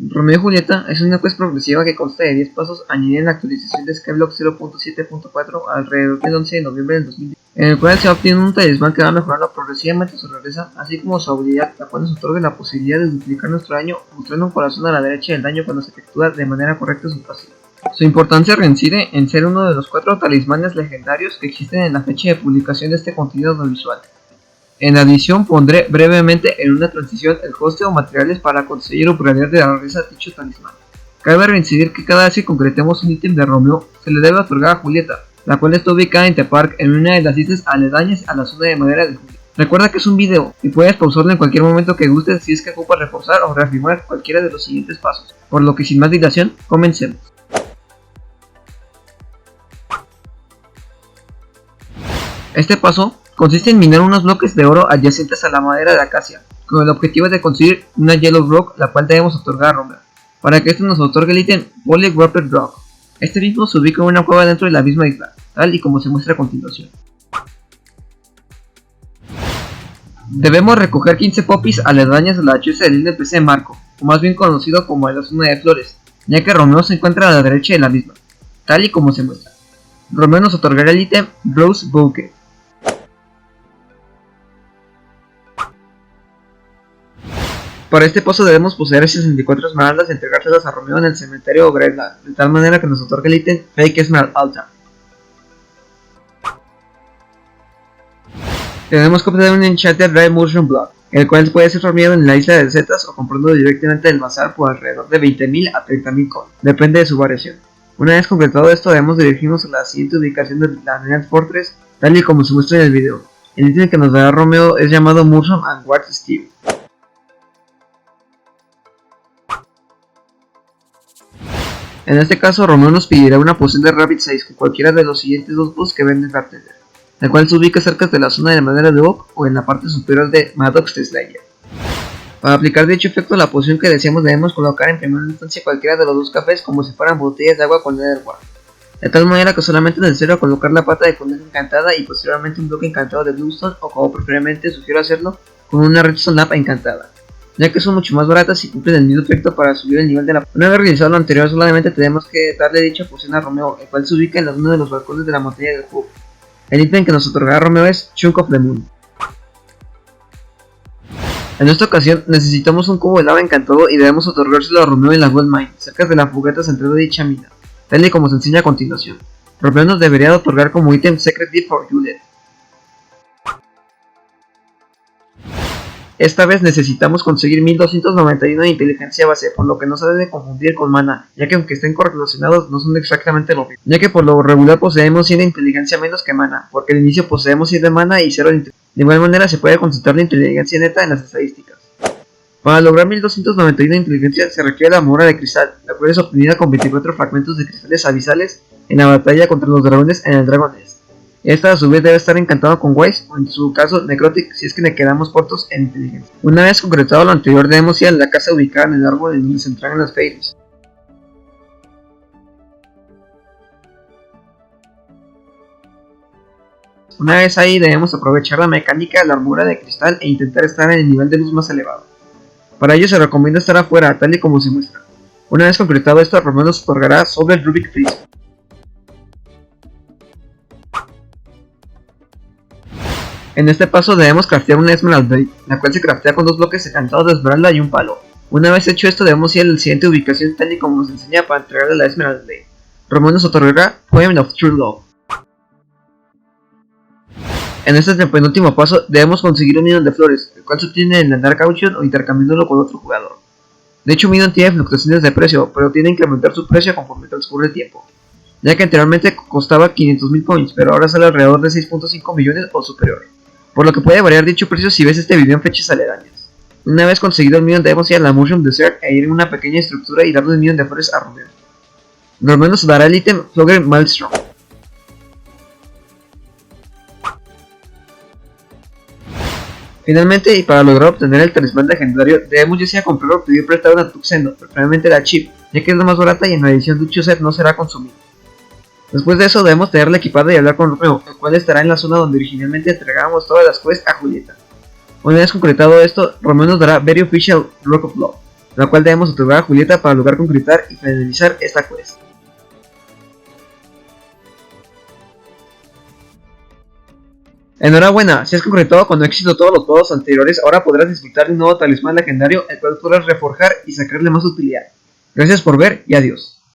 Romeo y Julieta es una quest progresiva que consta de 10 pasos añadida en la actualización de Skyblock 0.7.4 alrededor del 11 de noviembre del 2010, en el cual se obtiene un talismán que va mejorando progresivamente su rareza, así como su habilidad, la cual nos otorga la posibilidad de duplicar nuestro daño, mostrando un corazón a la derecha del daño cuando se efectúa de manera correcta su pasiva. Su importancia reside en ser uno de los 4 talismanes legendarios que existen en la fecha de publicación de este contenido audiovisual. En adición, pondré brevemente en una transición el coste o materiales para conseguir upgradear de la rareza dicho talismán. Cabe reincidir que cada vez que concretemos un ítem de Romeo, se le debe otorgar a Julieta, la cual está ubicada en The Park en una de las islas aledañas a la zona de madera de Julieta. Recuerda que es un video y puedes pausarlo en cualquier momento que gustes si es que ocupas reforzar o reafirmar cualquiera de los siguientes pasos, por lo que sin más dilación, comencemos. Este paso consiste en minar unos bloques de oro adyacentes a la madera de acacia, con el objetivo de conseguir una Yellow Rock, la cual debemos otorgar a Romeo, para que esto nos otorgue el ítem Polywrapped Rock. Este mismo se ubica en una cueva dentro de la misma isla, tal y como se muestra a continuación. Debemos recoger 15 poppies aledañas a la choza del NPC Marco, o más bien conocido como la zona de flores, ya que Romeo se encuentra a la derecha de la misma, tal y como se muestra. Romeo nos otorgará el ítem Rose Bouquet. Para este paso debemos poseer 64 esmeraldas y entregárselas a Romeo en el cementerio Grenland, de tal manera que nos otorgue el ítem Fake Emerald Altar. Tenemos que obtener un Enchanted Red Mushroom Blood, el cual puede ser farmeado en la isla de Zetas o comprando directamente del bazar por alrededor de 20.000 a 30.000 coins, depende de su variación. Una vez completado esto, debemos dirigirnos a la siguiente ubicación de la Night Fortress, tal y como se muestra en el video. El ítem que nos dará Romeo es llamado Mushroom and Ward Steve. En este caso, Romeo nos pedirá una poción de Rapid 6 con cualquiera de los siguientes dos boss que ven en Bartender, la cual se ubica cerca de la zona de madera de Oak o en la parte superior de Maddox Slayer. Para aplicar dicho efecto, la poción que deseamos debemos colocar en primera instancia cualquiera de los dos cafés como si fueran botellas de agua con Netherware, de tal manera que solamente es necesario colocar la pata de conejo encantada y posteriormente un bloque encantado de Bluestone, o como preferiblemente sugiero hacerlo, con una Redstone Lamp encantada, ya que son mucho más baratas y cumplen el mismo efecto para subir el nivel de la... Una vez realizado lo anterior, solamente tenemos que darle dicha poción a Romeo, el cual se ubica en uno de los balcones de la montaña del juego. El ítem que nos otorgará Romeo es Chunk of the Moon. En esta ocasión necesitamos un cubo de lava encantado y debemos otorgárselo a Romeo en la Gold Mine, cerca de la fogata central de dicha mina, tal y como se enseña a continuación. Romeo nos debería otorgar como ítem Secret Gift for Juliet. Esta vez necesitamos conseguir 1291 de inteligencia base, por lo que no se debe confundir con mana, ya que aunque estén correlacionados no son exactamente lo mismo, ya que por lo regular poseemos 100 de inteligencia menos que mana, porque al inicio poseemos 100 de mana y 0 de inteligencia. De igual manera se puede consultar la inteligencia neta en las estadísticas. Para lograr 1291 de inteligencia se requiere la mora de cristal, la cual es obtenida con 24 fragmentos de cristales abisales en la batalla contra los dragones en el Dragon Nest. Esta a su vez debe estar encantado con Wise, o en su caso Necrotic si es que le quedamos cortos en inteligencia. Una vez concretado lo anterior, debemos ir a la casa ubicada en el árbol en donde se entregan las fairies. Una vez ahí debemos aprovechar la mecánica de la armadura de cristal e intentar estar en el nivel de luz más elevado. Para ello se recomienda estar afuera, tal y como se muestra. Una vez concretado esto, Romeo nos otorgará sobre el Rubik Freeze. En este paso debemos craftear una Emerald Blade, la cual se craftea con dos bloques encantados de esmeralda y un palo. Una vez hecho esto debemos ir a la siguiente ubicación tal y como nos enseña para entregarle la Emerald Blade. Romeo nos otorgará Poem of True Love. En este penúltimo paso debemos conseguir un Midon de flores, el cual se obtiene en la Dark Auction o intercambiándolo con otro jugador. De hecho, Midon tiene fluctuaciones de precio, pero tiene que incrementar su precio conforme transcurre el tiempo, ya que anteriormente costaba 500.000 coins, pero ahora sale alrededor de 6.5 millones o superior, por lo que puede variar dicho precio si ves este video en fechas aledañas. Una vez conseguido el Midon debemos ir a la Mushroom Desert e ir en una pequeña estructura y darle un Midon de flores a Romeo. Romeo nos dará el ítem Flogger Maelstrom. Finalmente, y para lograr obtener el talismán legendario, debemos ya sea comprar o pedir prestado una Tuxedo, preferiblemente la chip, ya que es la más barata y en la edición de dicho set no será consumida. Después de eso debemos tenerla equipada y hablar con Romeo, el cual estará en la zona donde originalmente entregábamos todas las quests a Julieta. Una vez concretado esto, Romeo nos dará Very Official Rock of Love, la cual debemos otorgar a Julieta para lograr concretar y finalizar esta quest. Enhorabuena, si has concretado con éxito todos los juegos anteriores, ahora podrás disfrutar de un nuevo talismán legendario, el cual podrás reforjar y sacarle más utilidad. Gracias por ver y adiós.